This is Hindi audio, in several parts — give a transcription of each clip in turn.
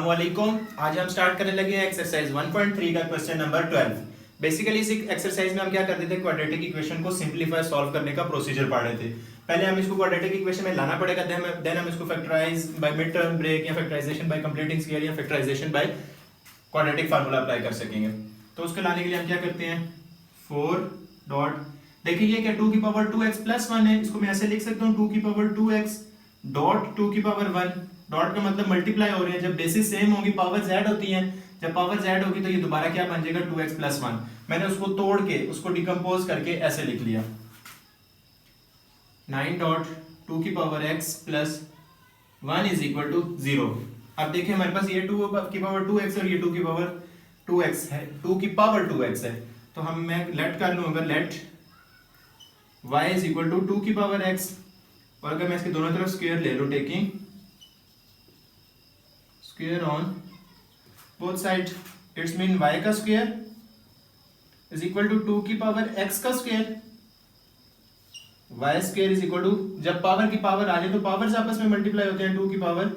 अस्सलामुअलैकुम। आज हम स्टार्ट करने लगे हैं एक्सरसाइज 1.3 का क्वेश्चन नंबर 12। बेसिकली इस एक्सरसाइज में हम क्या करते थे, क्वाड्रेटिक इक्वेशन को सिंपलीफाई सॉल्व करने का प्रोसीजर पढ़ रहे थे। पहले हम इसको क्वाड्रेटिक इक्वेशन में लाना पड़ेगा, देन हम इसको factorise by mid term break या फैक्टराइजेशन बाय कंप्लीटिंग स्क्वायर या factorisation by quadratic formula apply कर सकेंगे। तो उसको लाने के लिए हम क्या करते हैं, 4 डॉट, देखिए ये क्या 2 की पावर 2x प्लस 1 है, इसको मैं ऐसे लिख सकता हूँ 2 की पावर 2x डॉट 2 की पावर 1। डॉट का मतलब मल्टीप्लाई हो रहे हैं, जब बेसिस सेम होगी पावर z होती है, जब पावर z होगी तो ये दोबारा क्या बन जाएगा 2x प्लस 1। मैंने उसको तोड़ के उसको डिकम्पोज करके ऐसे लिख लिया 9 डॉट 2 की power x plus 1 is equal to 0। अब देखिए हमारे पास ये 2 की पावर 2x और ये 2 की पावर 2x है, 2 की पावर 2x है। तो हम मैं लेट कर लूं, अगर let y is equal to 2 की पावर x, और अगर मैं इसके दोनों तरफ स्क्वायर ले लूं, taking square on both side, it's mean y का स्क्वायर इज इक्वल टू 2 की पावर x का square. y square is equal to, जब पावर की पावर आ जाए तो पावर्स आपस में मल्टीप्लाई होते हैं, 2 की पावर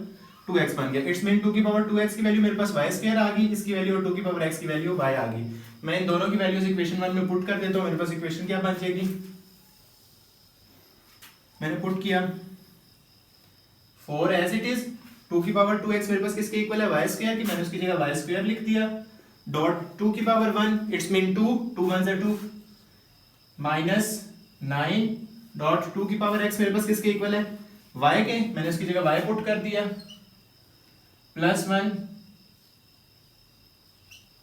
2x बन गया। इट्स मीन 2 की पावर 2x की वैल्यू मेरे पास y स्क्वायर आ गई, इसकी वैल्यू और 2 की पावर x की वैल्यू y आ गई। मैं इन दोनों की वैल्यूज इक्वेशन 1 में पुट कर देता हूं, मेरे पास इक्वेशन क्या बन जाएगी, मैंने पुट किया 4 एज इट इज, 2 की पावर 2x मेरे पास किसके इक्वल है, y स्क्वायर की, मैंने उसकी जगह y स्क्वायर लिख दिया डॉट 2 की power 1, it's mean 2 2 1 2 minus 9 dot 2 की पावर x मेरे पास किसके इक्वल है, y के, मैंने उसकी जगह y पुट कर दिया प्लस 1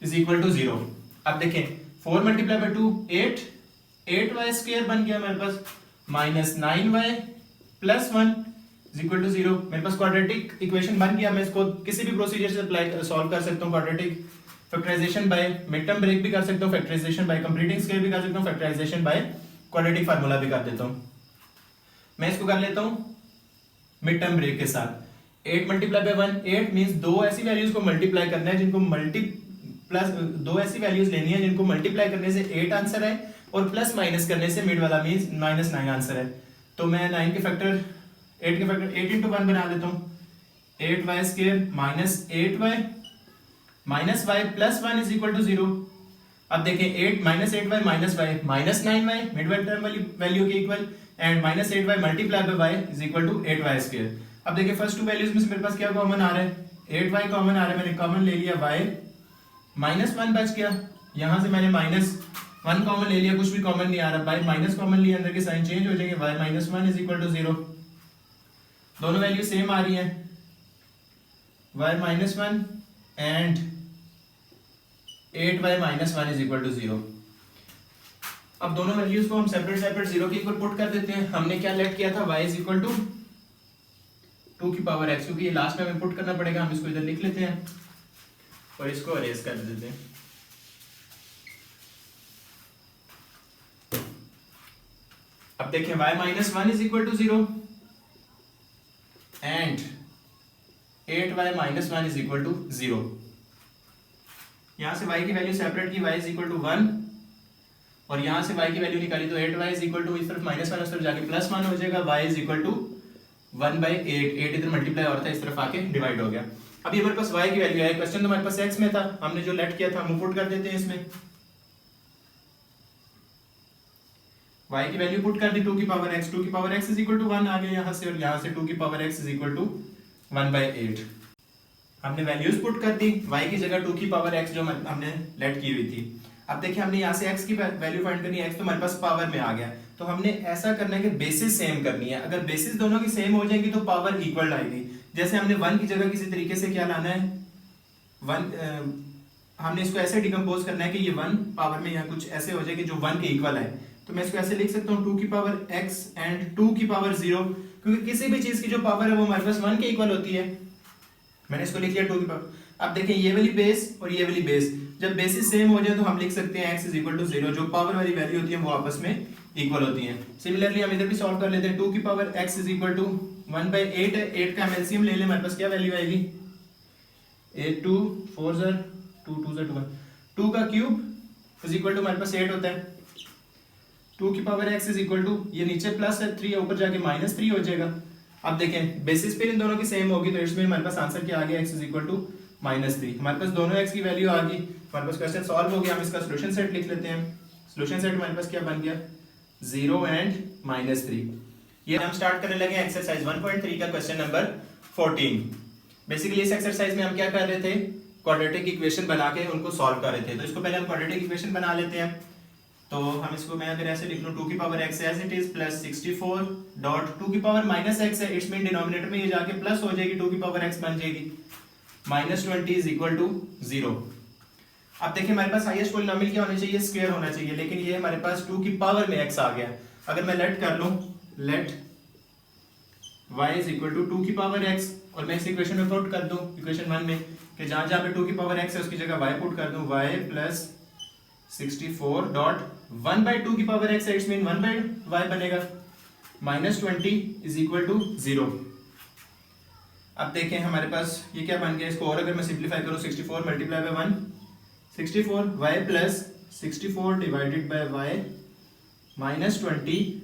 इज इक्वल टू 0। अब देखें 4 मल्टीप्लाई बाय 2 8y स्क्वायर बन गया मेरे पास, minus 9y plus 1 is equal to 0। मेरे पास क्वाड्रेटिक इक्वेशन बन गया। मैं इसको किसी भी प्रोसीजर से अप्लाई सॉल्व कर सकता हूँ, quadratic factorisation by mid term break भी कर सकता हूँ, फैक्टराइजेशन बाय कंप्लीटिंग स्क्वायर भी कर सकता हूँ, फैक्टराइजेशन बाय क्वाड्रेटिक फार्मूला भी कर देता हूँ। मैं इसको कर लेता हूँ मिड टर्म ब्रेक के साथ। 8 मल्टीप्लाई बाय 1, 8 मींस दो ऐसी वैल्यूज को मल्टीप्लाई करना है जिनको दो ऐसी वैल्यूज लेनी है जिनको मल्टीप्लाई करने से 8 आंसर है और प्लस माइनस करने से मिड वाला मींस माइनस 9 आंसर है। तो मैं 9 के फैक्टर 8 के फैक्टर 8 into 1 बना देता हूँ, 8y square minus 8y minus y plus 1 is equal to 0। अब देखें 8 minus 8y minus y minus 9y mid term वाली वैल्यू के equal, and minus 8y multiply by y is equal to 8y square. अब देखिए फर्स्ट टू वैल्यूज में से मेरे पास क्या कॉमन आ रहा है, 8y कॉमन आ रहा है, मैंने कॉमन ले लिया y, माइनस 1 बच गया, यहां से मैंने माइनस 1 कॉमन ले लिया, कुछ भी कॉमन नहीं आ रहा, बाय माइनस कॉमन लिया, अंदर के साइन चेंज हो जाएंगे, y minus 1 is equal to 0। दोनों वैल्यू सेम आ रही हैं, y minus 1 and 8y minus 1 is equal to 0। अब दोनों वैल्यूज को हम सेपरेट सेपरेट 0 के इक्वल पुट कर देते हैं। हमने क्या लेट किया था, y इज इक्वल टू 2 की पावर x, क्योंकि ये लास्ट में हमें पुट करना पड़ेगा, हम इसको इधर लिख लेते हैं और इसको अरेज कर देते हैं। अब देखें y minus 1 is equal to 0 and 8y minus 1 is equal to 0। यहां से y की वैल्यू सेपरेट की, y इज इक्वल टू 1, और यहां से y की वैल्यू निकाली तो 8y इज इक्वल टू, इस तरफ माइनस 1 उस तरफ जाके प्लस 1 हो जाएगा, y इज इक्वल टू 1/8, 8 इधर मल्टीप्लाई हो रहा था, इस तरफ आके डिवाइड हो गया। अभी हमारे पास y की वैल्यू है, क्वेश्चन तो हमारे पास x में था, हमने जो लेट किया था हम पुट कर देते हैं इसमें, y की वैल्यू पुट कर दी 2 की पावर x, 2 की power x is equal to 1 आ गया यहां से, और यहां से 2 की power x is equal to 1/8। हमने वैल्यूज पुट कर दी, y की जगह 2 की पावर x जो हमने लेट की हुई थी। अब देखिए हमने यहाँ से x की वैल्यू फाइंड करनी है, x तो हमारे पास पावर में आ गया, तो हमने ऐसा करना है कि बेसिस सेम करनी है। अगर बेसिस दोनों की सेम हो जाएगी तो पावर इक्वल आएगी। जैसे हमने 1 की जगह किसी तरीके से क्या लाना है, 1 हमने इसको ऐसे डिकम्पोज करना है कि ये 1 पावर में यहाँ कुछ ऐसे हो जाए कि जो 1 के इक्वल है। तो मैं इसको ऐसे लिख सकता हूँ 2 की पावर x एंड 2 की पावर 0, क्योंकि किसी भी चीज की जो पावर है वो हमारे पास 1 के इक्वल होती है। मैंने इसको लिख लिया 2 की पावर। अब देखें ये वाली बेस और ये वाली बेस, जब बेसिस सेम हो जाए तो हम लिख सकते हैं x इज इक्वल टू 0, जो पावर वाली वैल्यू होती है वो आपस में इक्वल होती हैं। सिमिलरली हम इधर भी सॉल्व कर लेते हैं, 2 की power x is equal to 1/8 है, 8 का एलसीएम ले लें, हमारे पास क्या वैल्यू आएगी, 8 2 4 2 2 2 2 का क्यूब इज इक्वल टू हमारे पास 8 होता है। 2 की power x is equal to, ये नीचे प्लस है 3 ऊपर जाके माइनस 3 हो जाएगा। अब देखें बेसिस पे इन दोनों की सेम होगी तो इसमें हमारे पास आंसर क्या आ गया, x इज इक्वल टू -3। हमारे पास दोनों x की वैल्यू आ गई, हमारे पास क्वेश्चन सॉल्व हो गया। हम इसका सोल्यूशन सेट लिख लेते हैं। सोल्यूशन सेट हमारे पास क्या बन गया, 0 एंड -3। ये हम स्टार्ट करने लगे एक्सरसाइज 1.3 का क्वेश्चन नंबर 14। बेसिकली इस एक्सरसाइज में हम क्या कर रहे थे, क्वाड्रेटिक इक्वेशन बना के उनको सॉल्व कर रहे थे। तो इसको पहले हम क्वाड्रेटिक इक्वेशन बना लेते हैं। तो हम इसको, मैं अगर ऐसे लिख लूं 2 की power x as it is plus 64 dot 2 की पावर -x है, इट्स मीन डिनोमिनेटर में ये जाके प्लस हो जाएगी, 2 की पावर x बन जाएगी, -20 इज इक्वल टू 0। अब देखिए हमारे पास हाईएस्ट पॉलिनोमियल क्या होना चाहिए, स्क्वायर होना चाहिए, लेकिन ये हमारे पास 2 की पावर में x आ गया। अगर मैं लेट कर लूं, let y is equal to 2 की पावर x, और मैं इस इक्वेशन में पुट कर दूं इक्वेशन 1 में कि जहां जहां पे 2 की पावर x है उसकी जगह y पुट कर दूं, y प्लस 64 डॉट 1/2 की पावर x है, इट्स मीन 1/y बनेगा, -20 इज इक्वल टू 0। अब देखें हमारे पास ये क्या बन गया, इसको और अगर मैं सिंप्लीफाई करूं 64 multiply by 1, 64 y plus 64 divided by y -20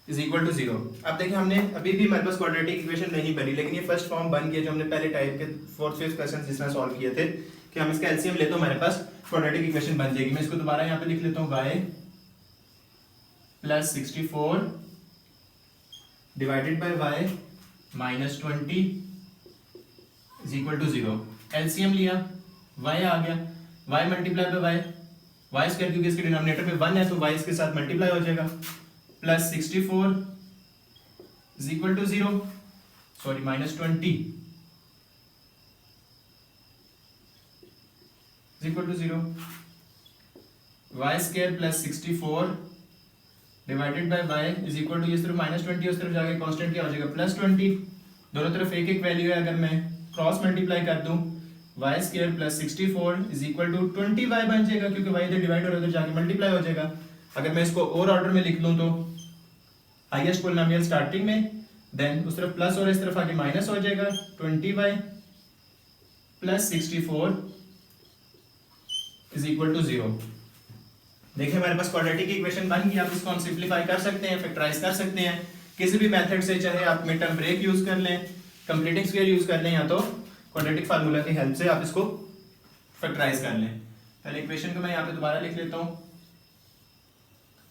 is equal to 0। अब देखिए हमने अभी भी हमारे पास क्वाड्रेटिक इक्वेशन नहीं बनी, लेकिन ये फर्स्ट फॉर्म बन गया जो हमने पहले टाइप के 4th 5th क्वेश्चन जिस तरह सॉल्व किए थे कि हम इसका एलसीएम ले तो हमारे पास क्वाड्रेटिक इक्वेशन बन जाएगी। मैं इसको दोबारा यहाँ पे लिख लेता हूँ, y plus 64 divided by y -20 is equal to 0। LCM लिया, y आ गया, y multiply by y square, क्योंकि इसके डिनोमिनेटर में 1 है तो y इसके साथ मल्टीप्लाई हो जाएगा, plus 64 is equal to 0, sorry -20 is equal to 0, y square plus 64 divided by y is equal to, इस तरफ -20 उस तरफ जाके कांस्टेंट क्या हो जाएगा, +20। दोनों तरफ एक एक वैल्यू है, अगर मैं क्रॉस मल्टीप्लाई कर दूं y square plus 64 is equal to 20y बन जाएगा, क्योंकि y इधर डिवाइड हो रहा है उधर जाके मल्टीप्लाई हो जाएगा। अगर मैं इसको और ऑर्डर में लिख लूं तो हाईएस्ट पॉलिनोमियल स्टार्टिंग में, देन उस तरफ प्लस और इस तरफ आके माइनस हो जाएगा, 20y plus 64 is equal to 0। देखिए हमारे पास क्वाड्रेटिक इक्वेशन बन गई। आप इसको हम सिंप्लीफाई कर सकते हैं, फैक्टराइज कर सकते हैं किसी भी मेथड से, चाहे आप मिड टर्म ब्रेक यूज कर लें, कंप्लीटिंग स्क्वायर यूज कर लें, या तो क्वाड्रेटिक फार्मूला की हेल्प से आप इसको फैक्टराइज कर लें। पहले इक्वेशन को मैं यहाँ पे दोबारा लिख लेता हूँ,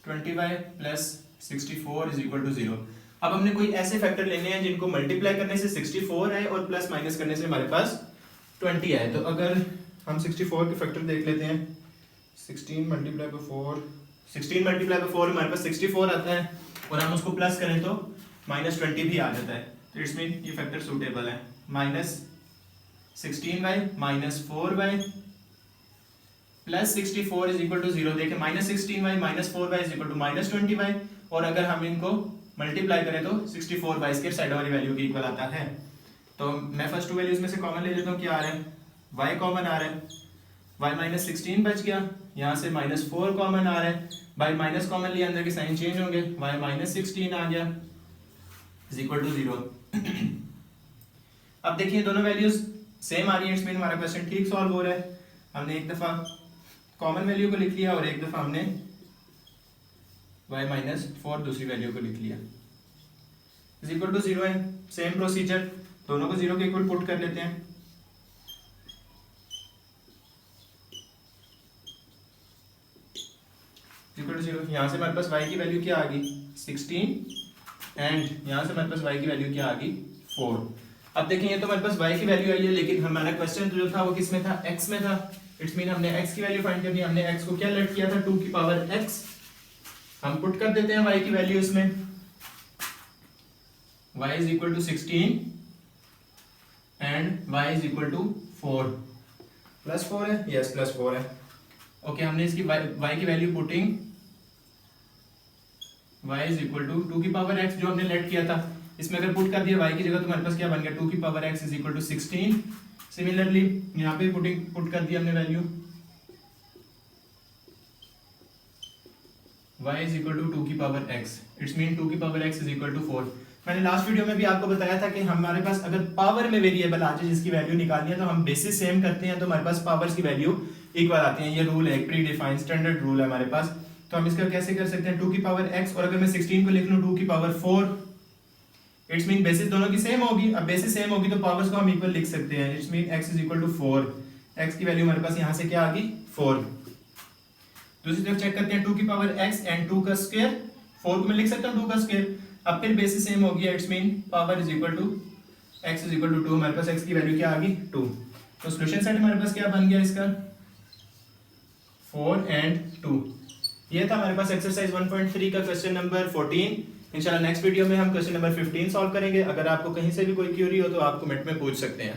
20y plus 64 is equal to 0। अब हमने कोई ऐसे फैक्टर लेने हैं जिनको मल्टीप्लाई करने से 64 है और प्लस माइनस करने से हमारे पास 20 है। तो अगर हम 64 के फैक्टर देख लेते हैं, 16 मल्टीप्लाई बाय 4 हमारे पास 64 आता है, और हम उसको प्लस करें तो -20 भी आ जाता है। तो इट्स मीन ये फैक्टर सूटेबल है, -16y -4y plus 64 is equal to 0। देखिए -16y -4y is equal to -20y, और अगर हम इनको मल्टीप्लाई करें तो 64y इसके साइड वाली वैल्यू के इक्वल आता है। तो मैं फर्स्ट टू वैल्यूज में से कॉमन ले लेता हूँ, क्या आ रहा है, y कॉमन आ रहा है, y -16 बच गया, यहाँ से -4 कॉमन आ रहा है, बाय माइनस कॉमन लिया अंदर के साइन चेंज होंगे, y -16 आ गया इज इक्वल टू 0। अब देखिए दोनों वैल्यूज सेम आ रही है, इट्स मीन हमारा क्वेश्चन ठीक सॉल्व हो रहा है। हमने एक दफा कॉमन वैल्यू को लिख लिया और एक दफा हमने y -4 दूसरी वैल्यू को लिख लिया, इज इक्वल टू 0 है। सेम प्रोसीजर, दोनों को 0 के इक्वल पुट कर लेते हैं, इक्वल टू 0। यहाँ से हमारे पास y की वैल्यू क्या आ गई, 16, एंड यहाँ से हमारे पास y की वैल्यू क्या आ गई, 4। अब देखें ये तो हमारे पास y की वैल्यू आई है, लेकिन हमारा क्वेश्चन जो था वो किस में था, x में था। इट्स मीन हमने x की वैल्यू फाइंड करनी है, हमने x को क्या लेट किया था, 2 की पावर x। हम पुट कर देते हैं y की वैल्यू इसमें, y is equal to 16 and y is equal to 4, +4 है, यस +4 है। ओके, हमने इसकी y की value putting y is equal to 2 की पावर x जो हमने लेट किया था, इसमें अगर पुट कर दिया y की जगह तो हमारे पास क्या बन गया, 2 की power x is equal to 16। Similarly यहाँ पे पुट कर दिया हमने value y is equal to 2 की पावर x, इट्स मीन 2 की power x is equal to 4। मैंने लास्ट वीडियो में भी आपको बताया था कि हमारे पास अगर पावर में वेरिएबल आ जाए जिसकी वैल्यू निकालनी है तो हम बेसिस सेम करते हैं, तो हमारे पास पावर्स की वैल्यू इक्वल आती है। ये रूल है, प्री डिफाइंड स्टैंडर्ड रूल है हमारे पास। तो हम इसका कैसे कर सकते हैं, 2 की पावर x, और अगर मैं 16 को लिख लूं 2 की पावर 4 इट्स मीन बेसिस दोनों की सेम होगी। अब बेसिस सेम होगी तो पावर्स को हम इक्वल लिख सकते हैं। It's mean x is equal to 4, x की वैल्यू हमारे पास यहाँ से क्या आ गई 4। दूसरी तरफ चेक करते हैं 2 की पावर x एंड 2 का स्क्वायर, 4 को मैं लिख सकता हूँ 2 का स्क्वायर। अब फिर बेसिस सेम हो गया, it's mean power is equal to x is equal to 2, हमारे पास x की वैल्यू क्या आ गई 2। तो सॉल्यूशन सेट हमारे पास क्या बन गया इसका 4 एंड 2। ये था हमारे पास एक्सरसाइज 1.3 का क्वेश्चन नंबर 14। इंशाल्लाह नेक्स्ट वीडियो में हम क्वेश्चन नंबर 15 सॉल्व करेंगे। अगर आपको कहीं से भी कोई क्यूरी हो तो आप कमेंट में पूछ सकते हैं।